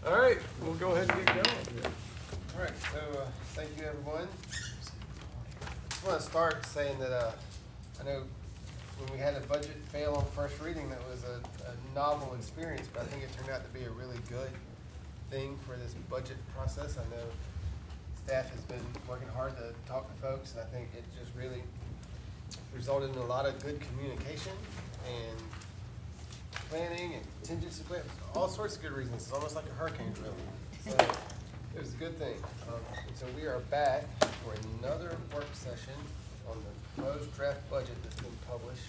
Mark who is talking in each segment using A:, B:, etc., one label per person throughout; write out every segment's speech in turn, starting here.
A: All right, we'll go ahead and get going.
B: All right, so thank you, everyone. I just want to start saying that I know when we had a budget fail on first reading, that was a novel experience, but I think it turned out to be a really good thing for this budget process. I know staff has been working hard to talk to folks, and I think it just really resulted in a lot of good communication and planning and contingency plans, all sorts of good reasons. It's almost like a hurricane drill. So it was a good thing. And so we are back for another work session on the proposed draft budget that's been published.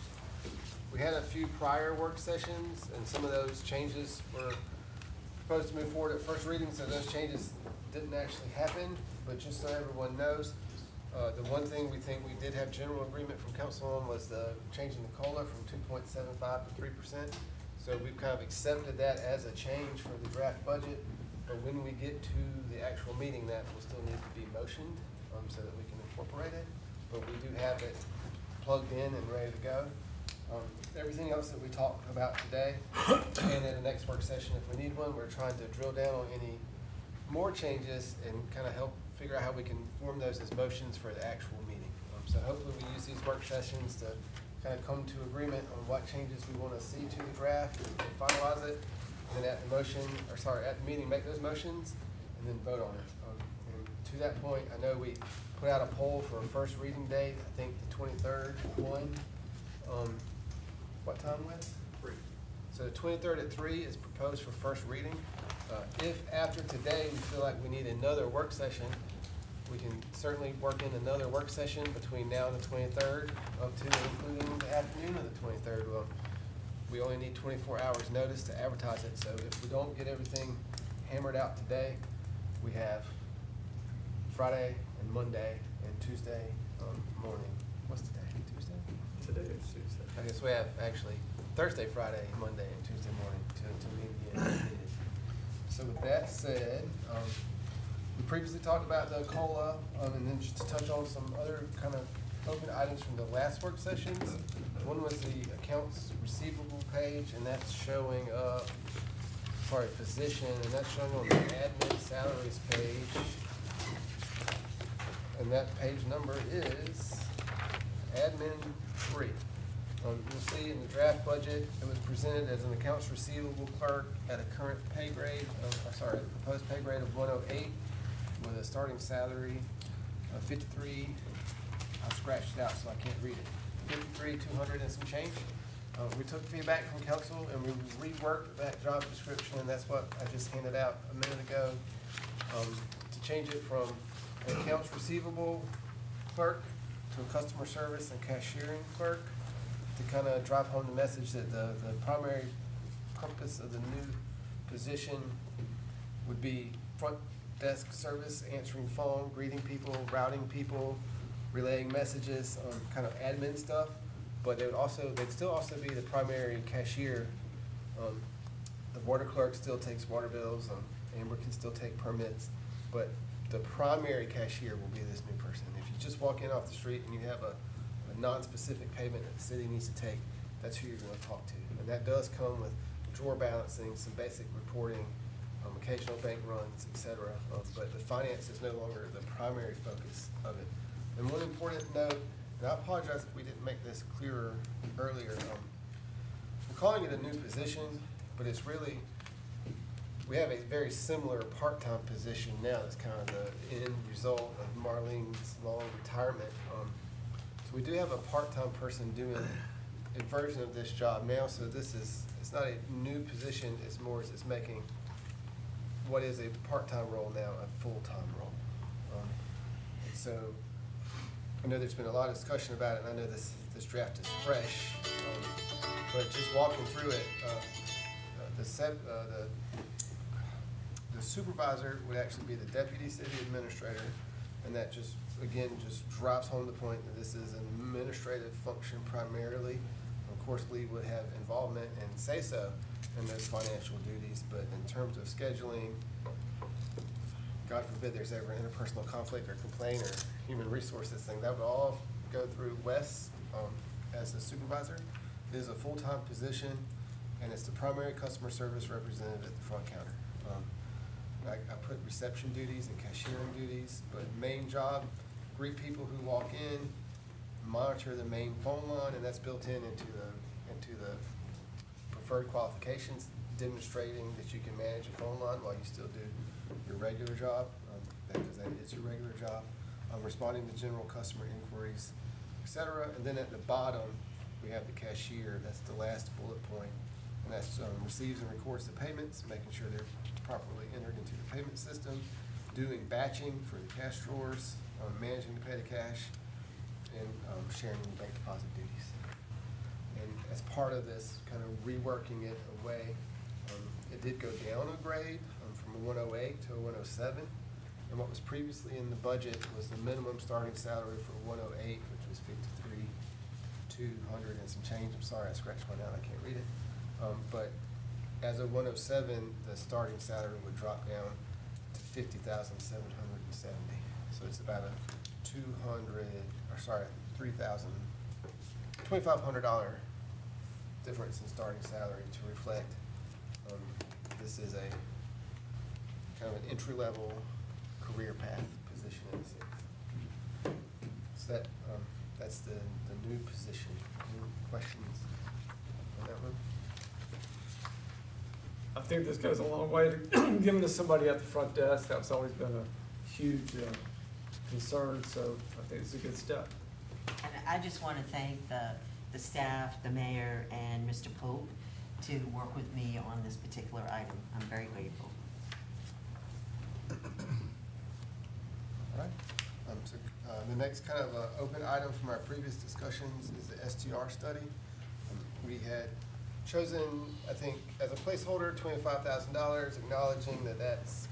B: We had a few prior work sessions, and some of those changes were supposed to move forward at first reading, so those changes didn't actually happen. But just so everyone knows, the one thing we think we did have general agreement from council on was the changing the COLA from 2.75 to 3%. So we've kind of accepted that as a change for the draft budget. But when we get to the actual meeting, that will still need to be motioned so that we can incorporate it. But we do have it plugged in and ready to go. Everything else that we talked about today, and in the next work session, if we need one, we're trying to drill down on any more changes and kind of help figure out how we can form those as motions for the actual meeting. So hopefully we use these work sessions to kind of come to agreement on what changes we want to see to the draft and finalize it. And then at the at the meeting, make those motions and then vote on it. And to that point, I know we put out a poll for a first reading date, I think the 23rd one. What time, Wes? 3. So the 23rd at 3 is proposed for first reading. If after today we feel like we need another work session, we can certainly work in another work session between now and the 23rd, up to and including the afternoon of the 23rd. Well, we only need 24 hours notice to advertise it, so if we don't get everything hammered out today, we have Friday and Monday and Tuesday morning. What's today? Tuesday?
A: Today is Tuesday.
B: I guess we have actually Thursday, Friday, Monday, and Tuesday morning to meet again if needed. So with that said, we previously talked about the COLA, and then just to touch on some other kind of open items from the last work sessions. One was the accounts receivable page, and that's showing up, position, and that's showing on the admin salaries page. And that page number is admin 3. You'll see in the draft budget, it was presented as an accounts receivable clerk at a current pay grade proposed pay grade of 108 with a starting salary of 53. I scratched it out so I can't read it. 53,200 and some change. We took feedback from council and we reworked that job description, and that's what I just handed out a minute ago, to change it from an accounts receivable clerk to a customer service and cashiering clerk, to kind of drive home the message that the primary purpose of the new position would be front desk service, answering the phone, greeting people, routing people, relaying messages, kind of admin stuff. But they'd still also be the primary cashier. The water clerk still takes water bills. Amber can still take permits, but the primary cashier will be this new person. If you just walk in off the street and you have a non-specific payment that the city needs to take, that's who you're going to talk to. And that does come with drawer balancing, some basic reporting, occasional bank runs, etc. But the finance is no longer the primary focus of it. And one important note, and I apologize if we didn't make this clearer earlier, we're calling it a new position, but it's really, we have a very similar part-time position now that's kind of the end result of Marlene's long retirement. So we do have a part-time person doing a version of this job now, so it's not a new position, it's making what is a part-time role now a full-time role. And so I know there's been a lot of discussion about it, and I know this draft is fresh, but just walking through it, the supervisor would actually be the deputy city administrator, and that just drives home the point that this is an administrative function primarily. Of course, Lee would have involvement and say-so in those financial duties, but in terms of scheduling, God forbid there's ever interpersonal conflict or complaint or human resources thing, that would all go through Wes as the supervisor. It is a full-time position, and it's the primary customer service representative at the front counter. I put reception duties and cashiering duties, but main job, greet people who walk in, monitor the main phone line, and that's built into the preferred qualifications, demonstrating that you can manage a phone line while you still do your regular job, because that is your regular job. Responding to general customer inquiries, et cetera. And then at the bottom, we have the cashier. That's the last bullet point. And that's receives and records the payments, making sure they're properly entered into the payment system, doing batching for the cash drawers, managing to pay the cash, and sharing the bank deposit duties. And as part of this, kind of reworking it away, it did go down a grade from a 108 to a 107. And what was previously in the budget was the minimum starting salary for 108, which was 53,200 and some change. I'm sorry, I scratched mine out, I can't read it. But as a 107, the starting salary would drop down to 50,770. So it's about a $2,500 difference in starting salary to reflect. This is a kind of an entry-level career path position in the city. So that's the new position. Any questions on that one?
A: I think this goes a long way to giving to somebody at the front desk. That's always been a huge concern, so I think it's a good step.
C: And I just want to thank the staff, the mayor, and Mr. Pope to work with me on this particular item. I'm very grateful.
B: All right. So the next kind of open item from our previous discussions is the STR study. We had chosen, I think, as a placeholder, $25,000, acknowledging that that's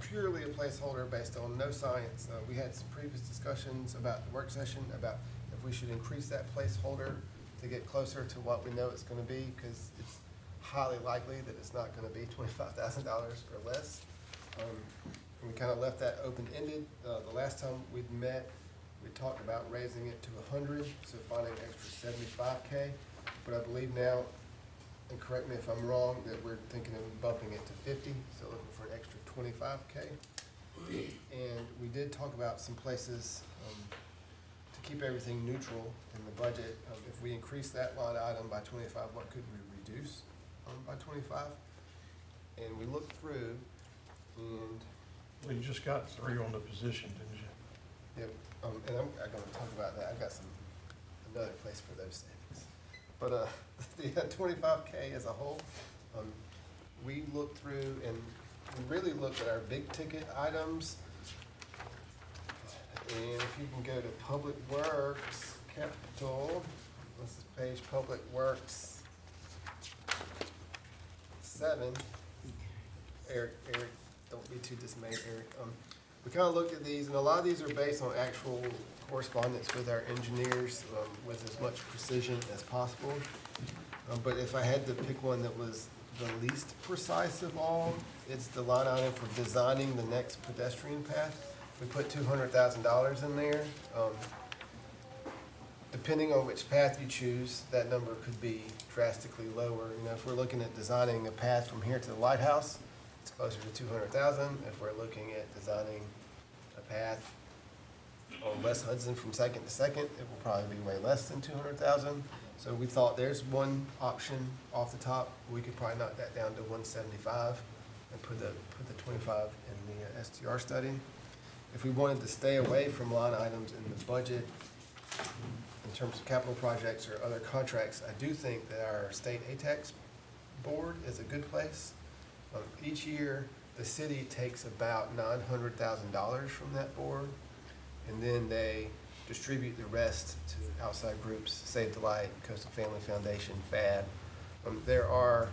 B: purely a placeholder based on no science. We had some previous discussions about the work session about if we should increase that placeholder to get closer to what we know it's going to be, because it's highly likely that it's not going to be $25,000 or less. And we kind of left that open-ended. The last time we'd met, we talked about raising it to 100, so finding an extra 75K. But I believe now, and correct me if I'm wrong, that we're thinking of bumping it to 50, so looking for an extra 25K. And we did talk about some places to keep everything neutral in the budget. If we increase that line item by 25, what could we reduce by 25? And we looked through, and
D: Well, you just got 3 on the position, didn't you?
B: yep, and I'm gonna talk about that. I've got another place for those savings. But the 25K as a whole, we looked through and we really looked at our big ticket items. And if you can go to Public Works Capital, this is page Public Works 7. Eric, don't be too dismayed, Eric. We kind of looked at these, and a lot of these are based on actual correspondence with our engineers with as much precision as possible. But if I had to pick one that was the least precise of all, it's the line item for designing the next pedestrian path. We put $200,000 in there. Depending on which path you choose, that number could be drastically lower. You know, if we're looking at designing a path from here to the lighthouse, it's closer to 200,000. If we're looking at designing a path on West Hudson from Second to Second, it will probably be way less than 200,000. So we thought there's one option off the top. We could probably knock that down to 175 and put the 25 in the STR study. If we wanted to stay away from line items in the budget in terms of capital projects or other contracts, I do think that our state ATAX board is a good place. Each year, the city takes about $900,000 from that board, and then they distribute the rest to outside groups, Save the Light, Coastal Family Foundation, FAD. There are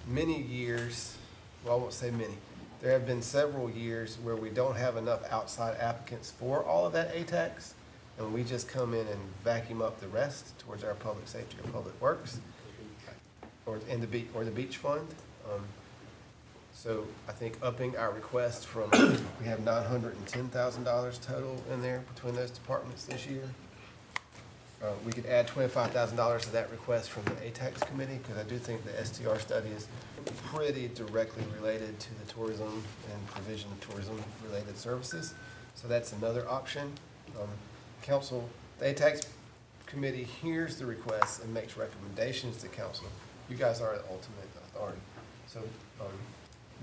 B: many years, well, I won't say many, there have been several years where we don't have enough outside applicants for all of that ATAX, and we just come in and vacuum up the rest towards our public safety or public works, or the beach fund. So I think upping our request from, we have $910,000 total in there between those departments this year. we could add $25,000 to that request from the ATAX committee, because I do think the STR study is pretty directly related to the tourism and provision of tourism-related services. So that's another option. Council, the ATAX committee hears the requests and makes recommendations to council. You guys are the ultimate authority. So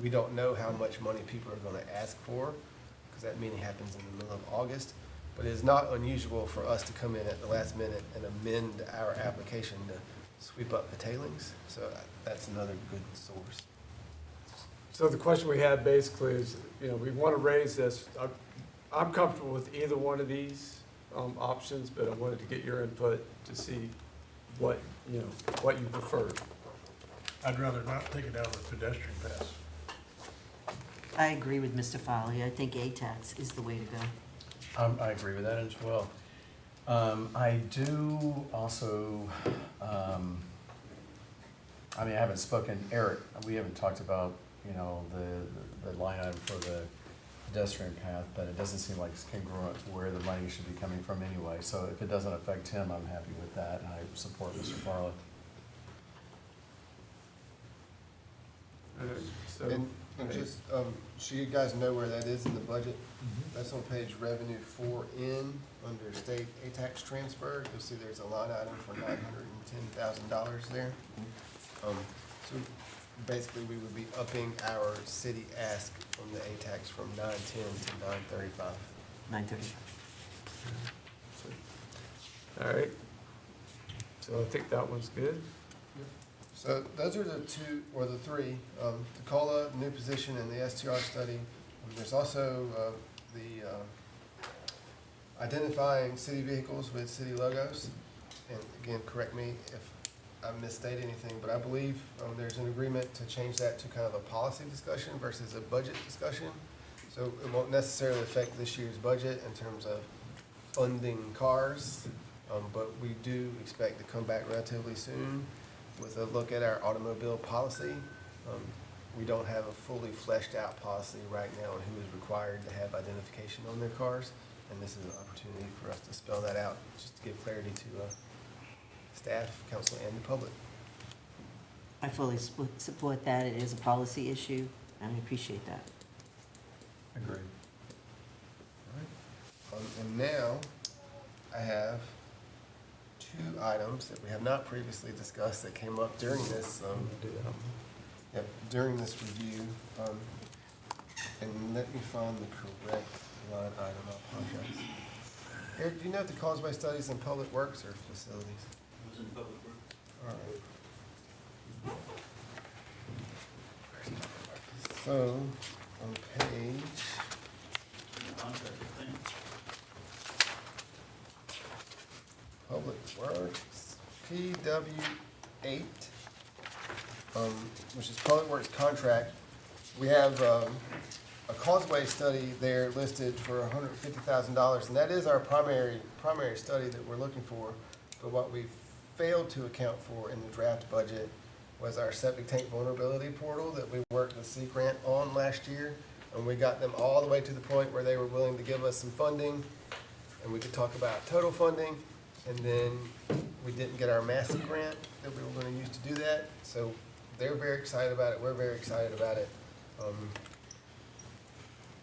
B: we don't know how much money people are going to ask for, because that meeting happens in the middle of August. But it is not unusual for us to come in at the last minute and amend our application to sweep up the tailings. So that's another good source.
A: So the question we had basically is, we want to raise this. I'm comfortable with either one of these options, but I wanted to get your input to see what you prefer.
D: I'd rather not take it out of the pedestrian pass.
C: I agree with Mr. Folly. I think ATAX is the way to go.
E: I agree with that as well. I do also, I haven't spoken, Eric, we haven't talked about, the line item for the pedestrian path, but it doesn't seem like it's congruent to where the money should be coming from anyway. So if it doesn't affect him, I'm happy with that, and I support Mr. Farley.
A: So,
B: And just, so you guys know where that is in the budget, that's on page revenue 4N, under state ATAX transfer. You'll see there's a line item for $910,000 there. So basically, we would be upping our city ask from the ATAX from 910 to 935.
C: 9:30.
A: all right. So I think that one's good.
B: So those are the two, or the three, the COLA, new position, and the STR study. There's also the identifying city vehicles with city logos. And again, correct me if I misstate anything, but I believe there's an agreement to change that to kind of a policy discussion versus a budget discussion. So it won't necessarily affect this year's budget in terms of funding cars, but we do expect to come back relatively soon with a look at our automobile policy. We don't have a fully fleshed out policy right now on who is required to have identification on their cars. And this is an opportunity for us to spell that out, just to give clarity to staff, council, and the public.
C: I fully support that. It is a policy issue, and I appreciate that.
E: Agreed.
B: And now I have two items that we have not previously discussed that came up during this during this review. And let me find the correct line item. I apologize. Eric, do you know if the causeway studies in public works or facilities?
F: It was in public works.
B: All right. So on page
F: Contract, I think.
B: Public Works, PW8, which is Public Works contract, we have a causeway study there listed for $150,000, and that is our primary study that we're looking for. But what we failed to account for in the draft budget was our septic tank vulnerability portal that we worked with Sea Grant on last year, and we got them all the way to the point where they were willing to give us some funding, and we could talk about total funding. And then we didn't get our massive grant that we were going to use to do that. So they're very excited about it. We're very excited about it.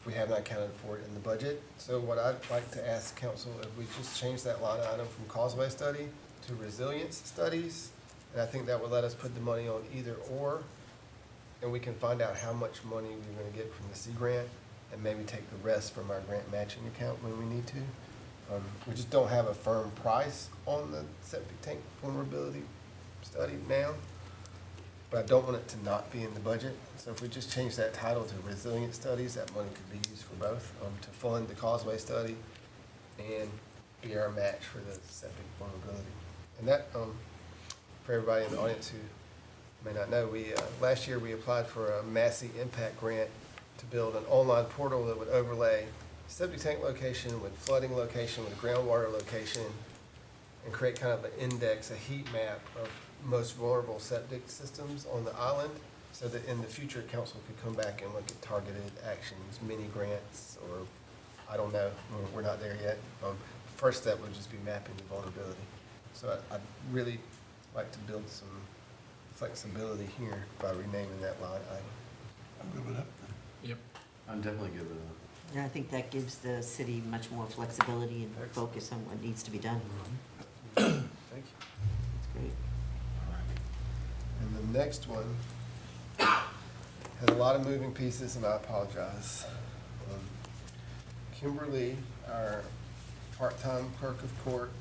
B: We have not accounted for it in the budget. So what I'd like to ask council, if we just change that line item from causeway study to resilience studies, and I think that would let us put the money on either or, and we can find out how much money we're going to get from the Sea Grant, and maybe take the rest from our grant matching account when we need to. We just don't have a firm price on the septic tank vulnerability study now, but I don't want it to not be in the budget. So if we just change that title to resilient studies, that money could be used for both, to fund the causeway study and be our match for the septic vulnerability. And that, for everybody in the audience who may not know, we, last year we applied for a Massey Impact Grant to build an online portal that would overlay septic tank location with flooding location with groundwater location, and create kind of an index, a heat map of most vulnerable septic systems on the island, so that in the future council could come back and look at targeted actions, mini grants, or I don't know, we're not there yet. First step would just be mapping the vulnerability. So I'd really like to build some flexibility here by renaming that line item.
D: I'm good with that.
E: I'm definitely good with that.
C: Yeah, I think that gives the city much more flexibility and focus on what needs to be done.
A: Thank you.
C: That's great.
B: And the next one has a lot of moving pieces, and I apologize. Kimberly, our part-time clerk of court,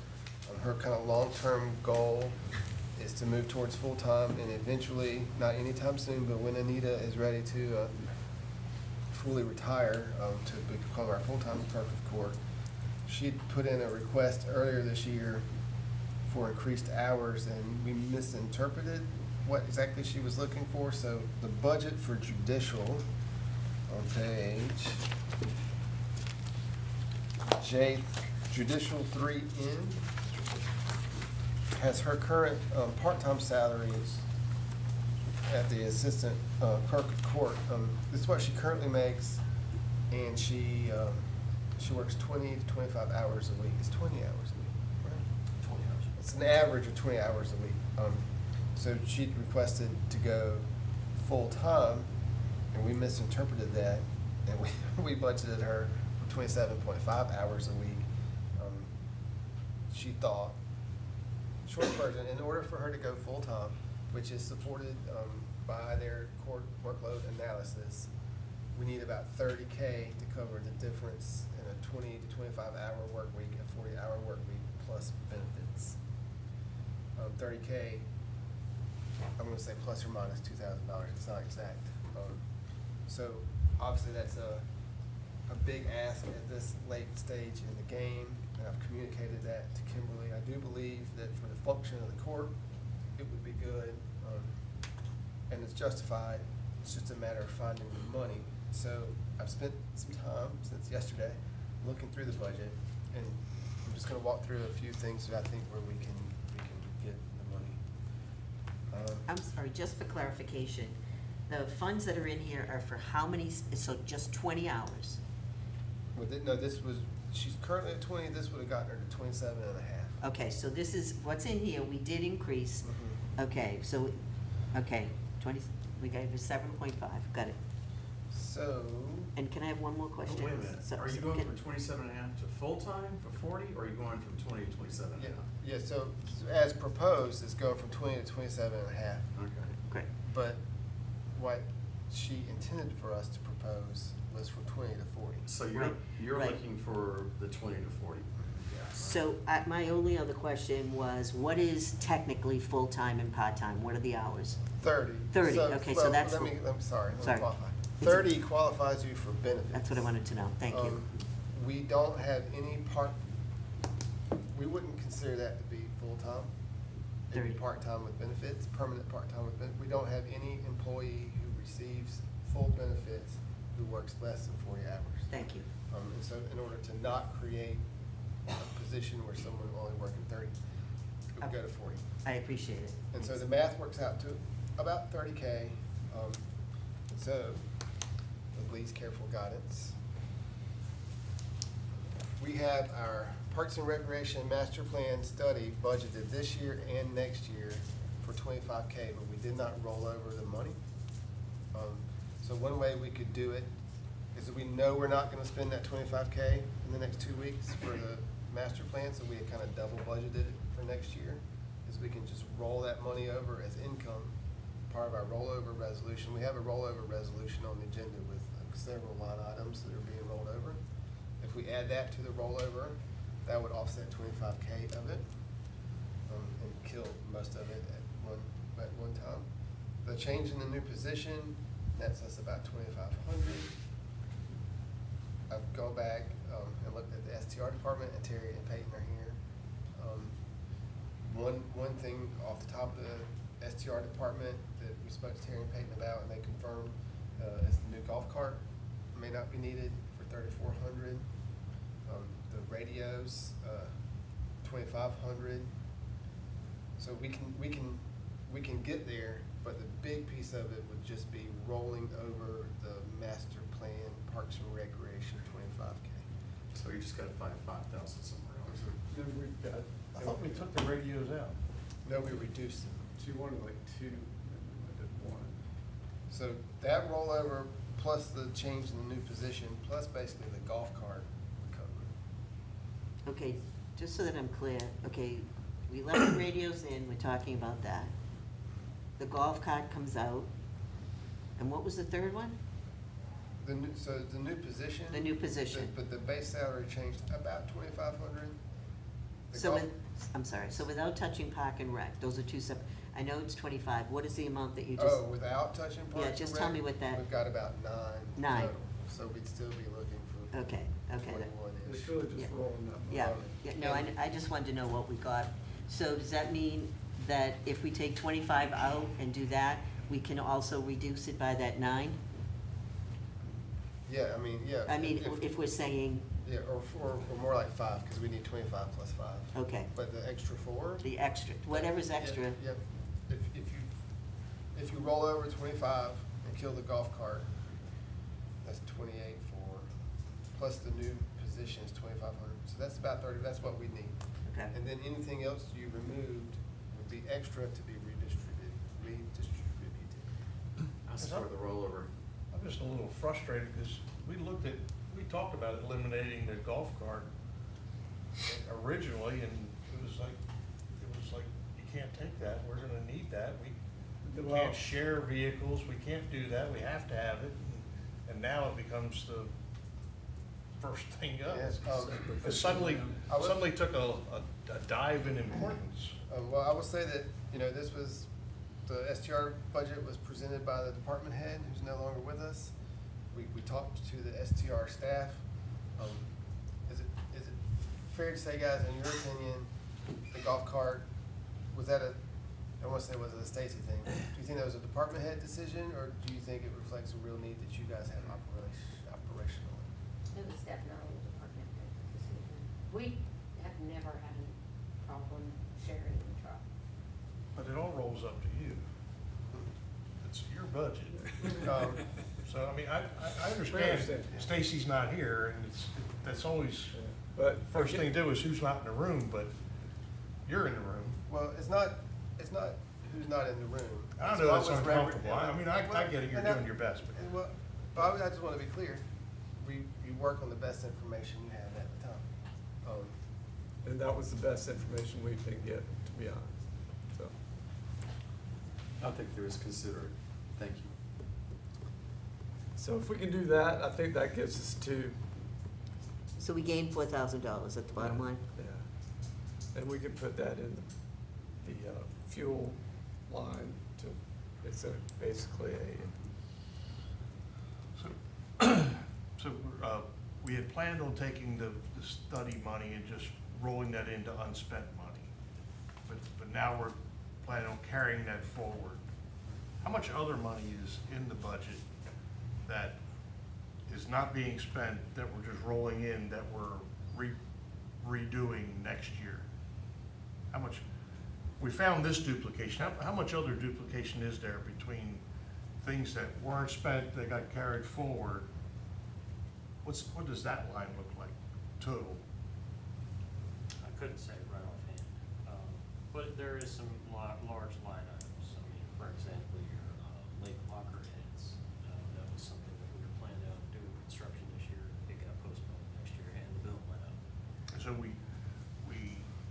B: her kind of long-term goal is to move towards full-time, and eventually, not anytime soon, but when Anita is ready to fully retire, to become our full-time clerk of court, she'd put in a request earlier this year for increased hours, and we misinterpreted what exactly she was looking for. So the budget for judicial on page J, judicial 3N, has her current part-time salary at the assistant clerk of court. This is what she currently makes, and she works 20 to 25 hours a week. It's 20 hours a week, right?
E: 20 hours.
B: It's an average of 20 hours a week. So she requested to go full-time, and we misinterpreted that, and we budgeted her for 27.5 hours a week. She thought, short version, in order for her to go full-time, which is supported by their court workload analysis, we need about 30K to cover the difference in a 20 to 25-hour work week, a 40-hour work week, plus benefits. 30K, I'm gonna say plus or minus $2,000, it's not exact. So obviously that's a big ask at this late stage in the game, and I've communicated that to Kimberly. I do believe that for the function of the court, it would be good, and it's justified. It's just a matter of finding the money. So I've spent some time since yesterday looking through the budget, and I'm just gonna walk through a few things that I think where we can get the money.
C: I'm sorry, just for clarification, the funds that are in here are for how many, so just 20 hours?
B: No, this was, she's currently at 20, this would have gotten her to 27 and a half.
C: Okay, so this is, what's in here, we did increase, okay, so, okay, 20, we gave it 7.5, got it.
B: So,
C: And can I have one more question?
G: Wait a minute,
C: So-
G: are you
C: so
G: going
C: can-
G: from 27 and a half to full-time for 40, or are you going from 20 to 27 and a
B: yeah,
G: half?
B: yeah, so as proposed, it's going from 20 to 27 and a half.
G: Okay.
C: Great,
B: But what she intended for us to propose was from 20 to 40.
G: So
C: Right,
G: you're
C: right.
G: looking for the 20 to 40? Yeah.
C: so my only other question was, what is technically full-time and part-time? What are the hours?
B: 30.
C: 30, okay, so
B: well,
C: that's-
B: Let me
C: Sorry.
B: qualify. 30 qualifies you for benefits.
C: That's what I wanted to know, thank you.
B: We don't have any we wouldn't consider that to be full-time. It'd be
C: 30.
B: part-time with benefits, permanent part-time with benefits. We don't have any employee who receives full benefits who works less than 40 hours.
C: Thank you.
B: And so in order to not create a position where someone only working 30, it would go to 40.
C: I appreciate it.
B: And so the math works out to about 30K. And so, with Lee's careful guidance, we have our Parks and Recreation Master Plan study budgeted this year and next year for 25K, but we did not roll over the money. So one way we could do it is that we know we're not gonna spend that 25K in the next 2 weeks for the master plan, so we had kind of double budgeted it for next year, is we can just roll that money over as income, part of our rollover resolution. We have a rollover resolution on the agenda with several line items that are being rolled over. If we add that to the rollover, that would offset 25K of it, and kill most of it at one time. The change in the new position nets us about 2,500. I've gone back and looked at the STR department, and Terry and Peyton are here. One thing off the top of the STR department that we spoke to Terry and Peyton about, and they confirmed, is the new golf cart may not be needed for 3,400. The radios, 2,500. So we can get there, but the big piece of it would just be rolling over the master plan, Parks and Recreation, 25K.
G: So you just gotta find 5,000 somewhere else.
A: Then we've got
D: I thought we took the radios out.
B: No, we reduced them.
A: She wanted like two, and we did one.
B: So that rollover plus the change in the new position, plus basically the golf cart recovery.
C: Okay, just so that I'm clear, okay, we left the radios in, we're talking about that. The golf cart comes out, and what was the third one?
B: The new, so the new position.
C: The new position.
B: But the base salary changed about 2,500. The
C: So
B: golf-
C: with, I'm sorry, so without touching Park and Rec, those are two separate, I know it's 25, what is the amount that you just?
B: Oh, without touching Parks and
C: just
B: Rec,
C: tell me what that-
B: We've got about nine.
C: Nine.
B: Total. So we'd still be looking for
C: Okay, okay, that-
B: 21-ish.
A: It's really
C: Yeah.
A: just rolling that.
C: yeah,
A: money.
C: yeah, no, I just wanted to know what we got. So does that mean that if we take 25 out and do that, we can also reduce it by that 9?
B: Yeah, I mean, yeah.
C: I mean, if we're saying,
B: Yeah, or more like 5, because we need 25 plus 5.
C: okay,
B: But the extra 4?
C: the extra, whatever's
B: Yeah,
C: extra,
B: Yep. If you roll over 25 and kill the golf cart, that's 28 for, plus the new position is 2,500. So that's about 30, that's what we need.
C: okay?
B: And then anything else you removed would be extra to be redistributed.
G: I support the rollover.
D: I'm just a little frustrated because we talked about eliminating the golf cart originally, and it was like, you can't take that, we're gonna need that, we
A: Well-
D: can't share vehicles, we can't do that, we have to have it, and now it becomes the first thing up.
B: Yes,
D: It suddenly
B: I would-
D: took a dive in importance.
B: Well, I will say that, this was, the STR budget was presented by the department head, who's no longer with us. We talked to the STR staff. Is it fair to say, guys, in your opinion, the golf cart, was that I want to say, was it a Stacy thing? Do you think that was a department head decision, or do you think it reflects a real need that you guys have operationally?
H: It was definitely a department head decision. We have never had a problem sharing the truck.
D: But it all rolls up to you. It's your budget. So, I mean, I understand
A: understand.
D: Stacy's not here, and that's always,
A: Yeah. But
D: first thing to do is who's not in the room, but you're in the room.
B: Well, it's not who's not in the room.
D: I
B: It's
D: know
B: what
D: that's
B: was
D: uncomfortable. I mean, I get it, you're
B: and that-
D: doing your best, but.
B: and what- But I just want to be clear, we work on the best information you have at the time.
A: And that was the best information we've been given, to be honest, so.
E: I think there is considerate, thank you.
A: So if we can do that, I think that gives us two.
C: So we gained $4,000 at the bottom line?
A: Yeah. And we can put that in the fuel line to, it's basically
D: So, we had planned on taking the study money and just rolling that into unspent money. But now we're planning on carrying that forward. How much other money is in the budget that is not being spent, that we're just rolling in, that we're redoing next year? How much, we found this duplication, how much other duplication is there between things that weren't spent, that got carried forward? What does that line look like, total?
I: I couldn't say right offhand, but there is some large line items. I mean, for example, your lake locker heads, that was something that we were planning on doing construction this year. It got postponed next year, and the bill went up.
D: So we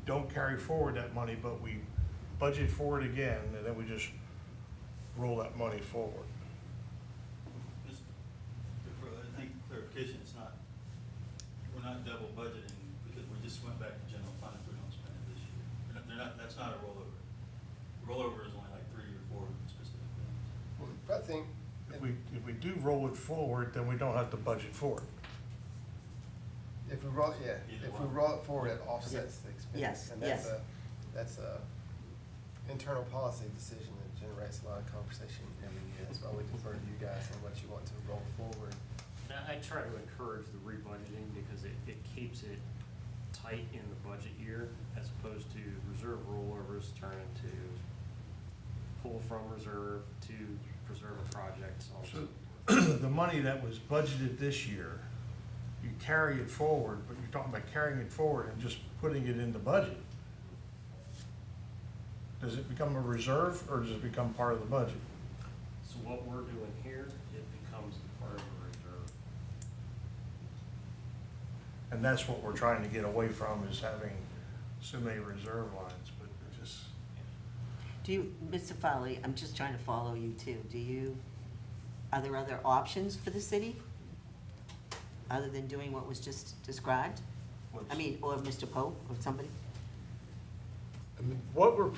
D: don't carry forward that money, but we budget for it again, and then we just roll that money forward.
F: Just for, I think clarification, we're not double budgeting because we just went back to general fund if we don't spend it this year. That's not a rollover. Rollover is only like 3 or 4 specific things.
B: But I think,
D: If we do roll it forward, then we don't have to budget for it.
B: if we roll,
F: Either
B: if we
F: one.
B: roll it forward, it offsets the expense.
C: Yes,
B: And
C: yes.
B: that's a internal policy decision that generates a lot of conversation every year. That's why we defer to you guys on what you want to roll forward.
I: Now, I try to encourage the rebudgeting because it keeps it tight in the budget year as opposed to reserve rollovers turn into pull from reserve to preserve a project.
D: So the money that was budgeted this year, you carry it forward, but you're talking about carrying it forward and just putting it in the budget. Does it become a reserve, or does it become part of the budget?
I: So what we're doing here, it becomes part of a reserve.
D: And that's what we're trying to get away from, is having so many reserve lines, but it just,
C: Do you, Mr. Foley, I'm just trying to follow you too. Are there other options for the city? Other than doing what was just described? I mean, or Mr. Pope or somebody?
A: I mean, what we're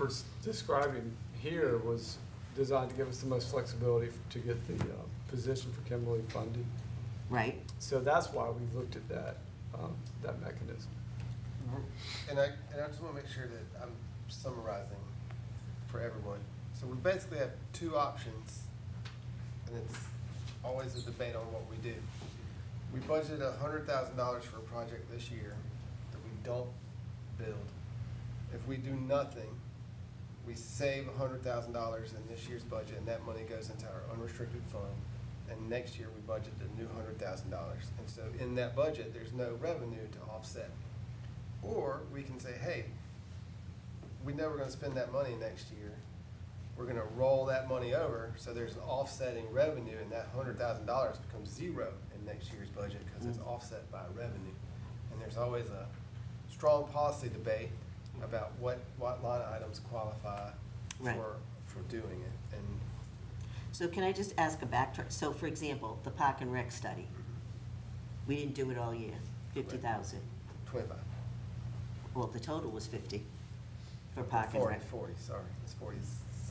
A: describing here was designed to give us the most flexibility to get the position for Kimberly funded.
C: Right?
A: So that's why we looked at that, that mechanism.
B: And I just wanna make sure that I'm summarizing for everyone. So we basically have two options, and it's always a debate on what we do. We budgeted $100,000 for a project this year that we don't build. If we do nothing, we save $100,000 in this year's budget, and that money goes into our unrestricted fund. And next year, we budget a new $100,000. And so in that budget, there's no revenue to offset. Or we can say, hey, we know we're gonna spend that money next year. We're gonna roll that money over, so there's an offsetting revenue, and that $100,000 becomes zero in next year's budget because it's offset by revenue. And there's always a strong policy debate about what line items qualify
C: Right.
B: for doing it. And
C: So can I just ask a backtrack? So for example, the Park and Rec study, we didn't do it all year, 50,000.
B: 25.
C: Well, the total was 50 for Park and Rec.
B: 40, sorry, it's 40.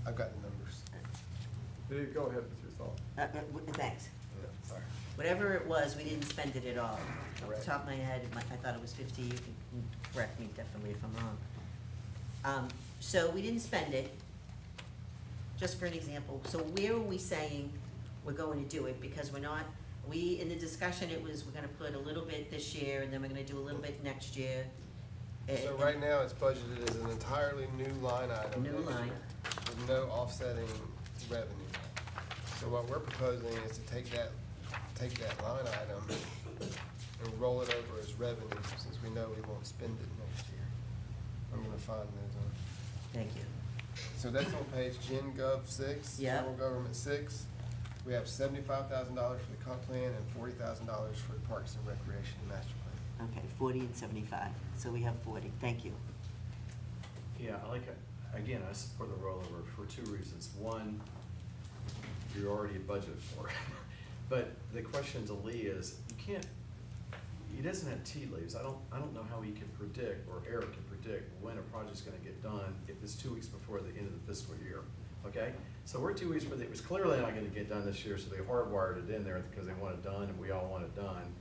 B: I've got the numbers.
A: Go ahead with your thought.
C: Thanks.
B: Yeah, sorry.
C: Whatever it was, we didn't spend it at all. Off
B: Correct.
C: the top of my head, I thought it was 50, you can correct me definitely if I'm wrong. So we didn't spend it, just for an example. So where are we saying we're going to do it? Because we're not, in the discussion, it was, we're gonna put a little bit this year, and then we're gonna do a little bit next year.
B: So right now, it's budgeted as an entirely new line item.
C: New
B: next
C: line.
B: year, with no offsetting revenue. So what we're proposing is to take that line item and roll it over as revenue, since we know we won't spend it next year. I'm gonna find those on.
C: Thank you.
B: So that's on page Gen Gov 6,
C: Yeah.
B: General Government 6. We have $75,000 for the comp plan and $40,000 for the Parks and Recreation Master Plan.
C: Okay, 40 and 75, so we have 40, thank you.
E: Yeah, I like it. Again, I support the rollover for two reasons. One, you're already budgeted for it. But the question to Lee is, he doesn't have tea leaves. I don't know how he can predict, or Eric can predict, when a project's gonna get done if it's 2 weeks before the end of the fiscal year, okay? So we're 2 weeks before, it was clearly not gonna get done this year, so they hardwired it in there because they want it done, and we all want it done.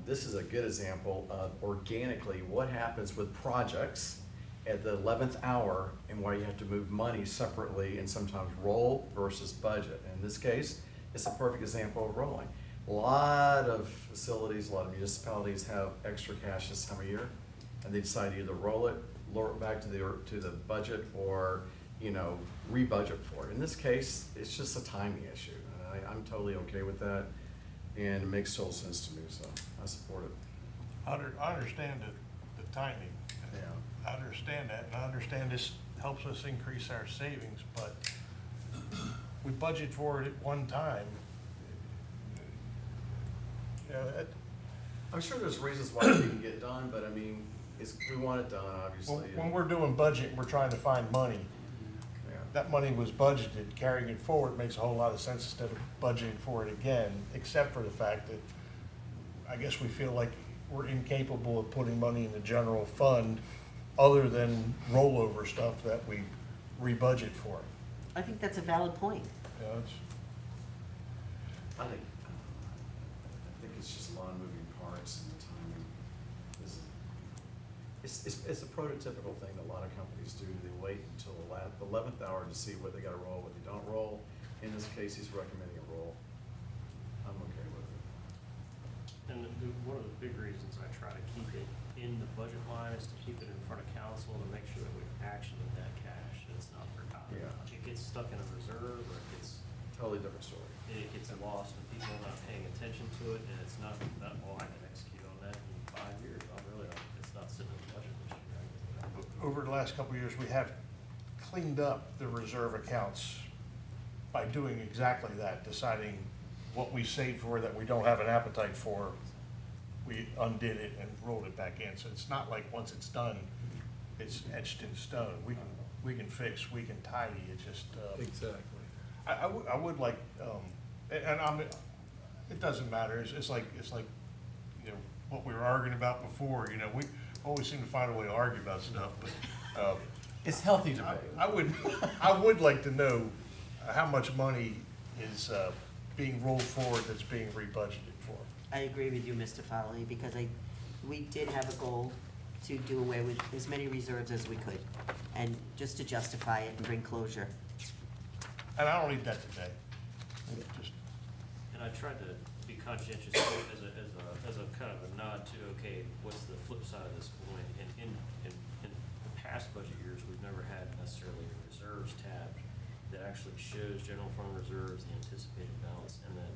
E: This is a good example of organically what happens with projects at the 11th hour and why you have to move money separately and sometimes roll versus budget. In this case, it's a perfect example of rolling. A lot of facilities, a lot of municipalities have extra cash this time of year, and they decide to either roll it, lower it back to the budget, or, re-budget for it. In this case, it's just a timing issue, and I'm totally okay with that, and it makes total sense to me, so I support it.
D: I understand the timing.
E: Yeah.
D: I understand that, and I understand this helps us increase our savings, but we budget for it at one time.
E: I'm sure there's reasons why it didn't get done, but I mean, we want it done, obviously.
D: When we're doing budget, we're trying to find money.
E: Yeah.
D: That money was budgeted, carrying it forward makes a whole lot of sense instead of budgeting for it again, except for the fact that I guess we feel like we're incapable of putting money in the general fund other than rollover stuff that we re-budget for.
C: I think that's a valid point.
E: I think it's just a lot of moving parts and the timing. It's a prototypical thing that a lot of companies do. They wait until the 11th hour to see what they gotta roll, what they don't roll. In this case, he's recommending a roll. I'm okay with it.
I: And one of the big reasons I try to keep it in the budget line is to keep it in front of council to make sure that we actually need that cash, and it's not forgotten.
E: Yeah.
I: It gets stuck in a reserve, or
E: Totally different story.
I: it gets lost and people are not paying attention to it, and it's not, well, I can execute on that in 5 years. I really don't, it's not sitting in the budget this year.
D: Over the last couple of years, we have cleaned up the reserve accounts by doing exactly that, deciding what we saved for that we don't have an appetite for. We undid it and rolled it back in. So it's not like once it's done, it's etched in stone. We can fix, we can tidy, it's just,
A: Exactly.
D: I would like, and I'm, it doesn't matter, it's like, you know, what we were arguing about before, you know, we always seem to find a way to argue about stuff, but,
E: It's healthy debate.
D: I would like to know how much money is, being rolled forward that's being rebudgeted for.
C: I agree with you, Mr. Foley, because we did have a goal to do away with as many reserves as we could, and just to justify it and bring closure.
D: And I don't need that today. Just,
I: And I tried to be conscientious as a kind of a nod to, okay, what's the flip side of this coin? And in the past budget years, we've never had necessarily a reserves tab that actually shows general fund reserves, the anticipated balance, and then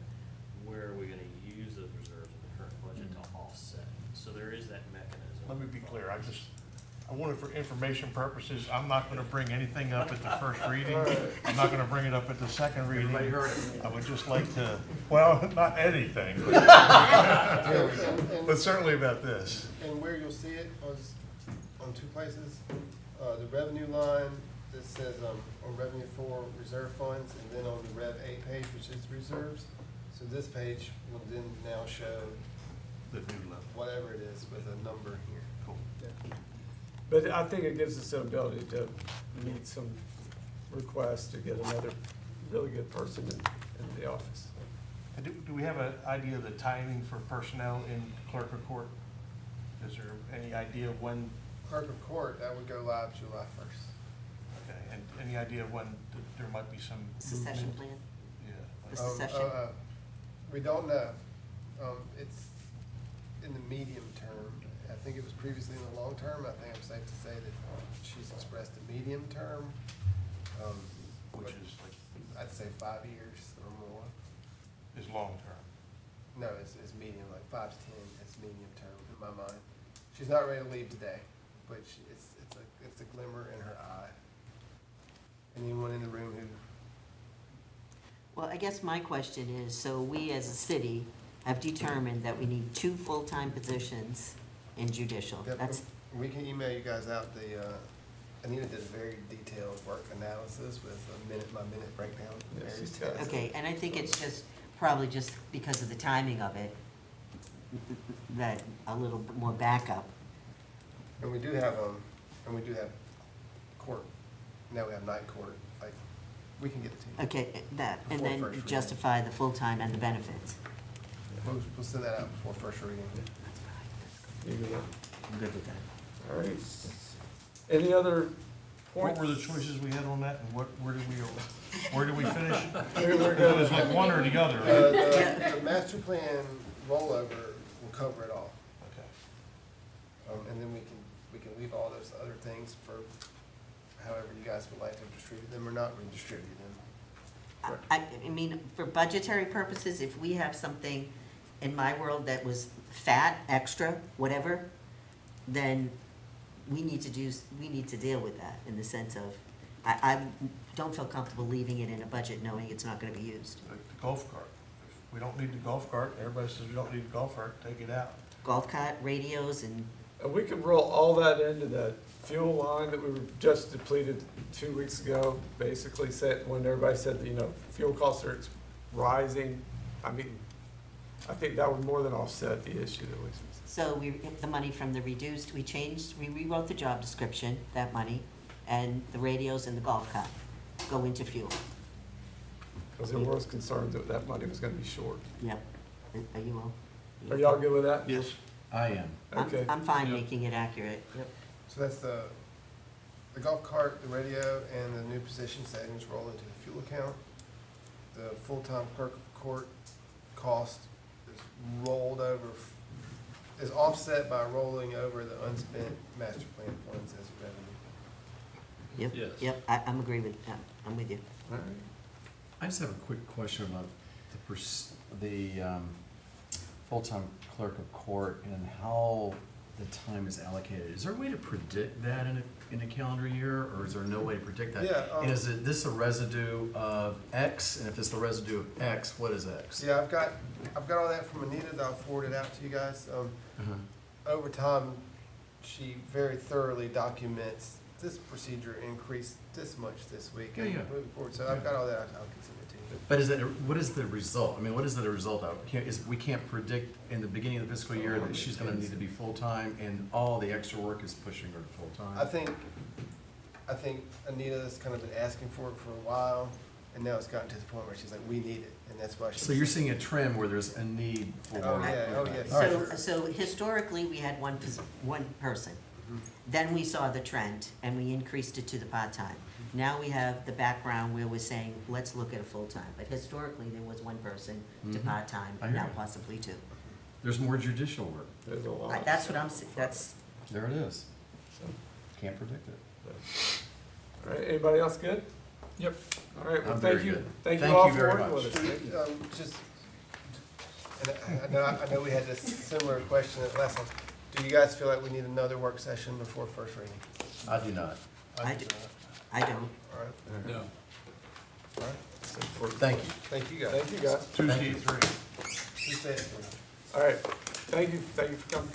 I: where are we gonna use those reserves in the current budget to offset? So there is that mechanism.
D: let me be clear, I want it for information purposes. I'm not gonna bring anything up at the first reading. I'm not gonna bring it up at the second reading.
G: Everybody heard it.
D: I would just like to, well, not anything, but certainly about this.
B: And where you'll see it was on two places, the revenue line that says, on revenue for reserve funds, and then on the Rev 8 page, which is reserves. So this page will then now show
D: The new level.
B: whatever it is with a number here.
D: Cool.
A: But I think it gives us the ability to meet some requests to get another really good person in the office.
D: And do we have an idea of the timing for personnel in clerk of court? Is there any idea of when,
B: Clerk of court, that would go live July 1st.
D: okay, and any idea of when there might be some
C: Secession
D: movement?
C: plan,
D: Yeah.
C: the secession.
B: We don't know. It's in the medium term. I think it was previously in the long term. I think I'm safe to say that she's expressed a medium term.
D: Which
B: but
D: is like,
B: I'd say 5 years or more.
D: is long-term.
B: No, it's medium, like 5 to 10 is medium term in my mind. She's not ready to leave today, but it's a glimmer in her eye. Anyone in the room who
C: Well, I guess my question is, so we as a city have determined that we need 2 full-time positions in judicial.
B: Yep,
C: That's,
B: we can email you guys out the, Anita did a very detailed work analysis with a minute-by-minute breakdown of
A: Yes,
B: various
A: she's got it.
B: tasks.
C: okay, and I think it's just, probably just because of the timing of it, that a little bit more backup.
B: And we do have court, now we have night court, like, we can get it to you.
C: Okay, that, and
B: Before
C: then
B: first reading.
C: justify the full-time and the benefits.
B: We'll send that out before first reading.
A: You good?
C: I'm good with that.
A: All right. Any other
D: What
A: points?
D: were the choices we had on that, and where did we finish?
A: We're
D: It
A: gonna-
D: was like one or the other, right?
B: The master plan rollover will cover it all.
D: Okay.
B: And then we can leave all those other things for however you guys would like to distribute them or not redistribute them.
C: I mean, for budgetary purposes, if we have something in my world that was fat, extra, whatever, then we need to deal with that in the sense of, I don't feel comfortable leaving it in a budget knowing it's not gonna be used.
D: Like the golf cart. If we don't need the golf cart, everybody says we don't need the golf cart, take it out.
C: Golf cart, radios, and,
A: And we can roll all that into that fuel line that we were just depleted 2 weeks ago, basically said, when everybody said that, you know, fuel costs are rising. I mean, I think that would more than offset the issue that we.
C: so the money from the reduced, we rewrote the job description, that money, and the radios and the golf cart go into fuel.
A: Because there was concern that that money was gonna be short.
C: Yep. Are you all?
A: Are y'all good with that?
D: Yes.
E: I am.
A: Okay.
C: I'm fine
D: Yep.
C: making it accurate, yep.
B: So that's the golf cart, the radio, and the new position savings roll into the fuel account. The full-time clerk of court cost is rolled over, is offset by rolling over the unspent master plan funds as revenue.
C: Yep,
G: Yes.
C: yep, I'm agree with, I'm with you.
A: All right.
E: I just have a quick question about the full-time clerk of court and how the time is allocated. Is there a way to predict that in a calendar year, or is there no way to predict that?
B: Yeah,
E: And is it this a residue of X, and if it's the residue of X, what is X?
B: Yeah, I've got all that from Anita that I'll forward it out to you guys.
E: Uh-huh.
B: Over time, she very thoroughly documents this procedure increased this much this week.
E: Yeah,
B: and
E: yeah.
B: moving forward. So I've got all that, I can send it to you.
E: But is that, what is the result? I mean, what is that a result of? We can't predict in the beginning of the fiscal year that she's gonna need to be full-time, and all the extra work is pushing her to full-time?
B: I think Anita's kind of been asking for it for a while, and now it's gotten to the point where she's like, we need it, and that's why she's.
E: So you're seeing a trend where there's a need for.
B: Oh, yeah, oh, yeah.
E: All right.
C: So historically, we had one person. Then we saw the trend, and we increased it to the part-time. Now we have the background where we're saying, let's look at a full-time. But historically, there was one person to
E: Mhm.
C: part-time,
E: I hear
C: now
E: you.
C: possibly two.
E: There's more judicial work.
A: There's a lot.
C: That's what that's,
E: There it is.
A: So,
E: Can't predict it.
A: all right, anybody else good?
G: Yep.
A: All right, well,
E: I'm
A: thank
E: very
A: you.
E: good.
A: Thank you
E: Thank
A: all
E: you
A: for
E: very
A: working
E: much.
A: with us. Thank you.
B: Just, and I know we had this similar question at last time. Do you guys feel like we need another work session before first reading?
E: I do not.
C: I do. I don't.
B: All right,
G: No.
B: all right.
E: Thank you.
B: Thank you guys.
A: Thank you, guys.
D: Tuesday at 3.
B: Tuesday at 3.
A: All right, thank you for coming.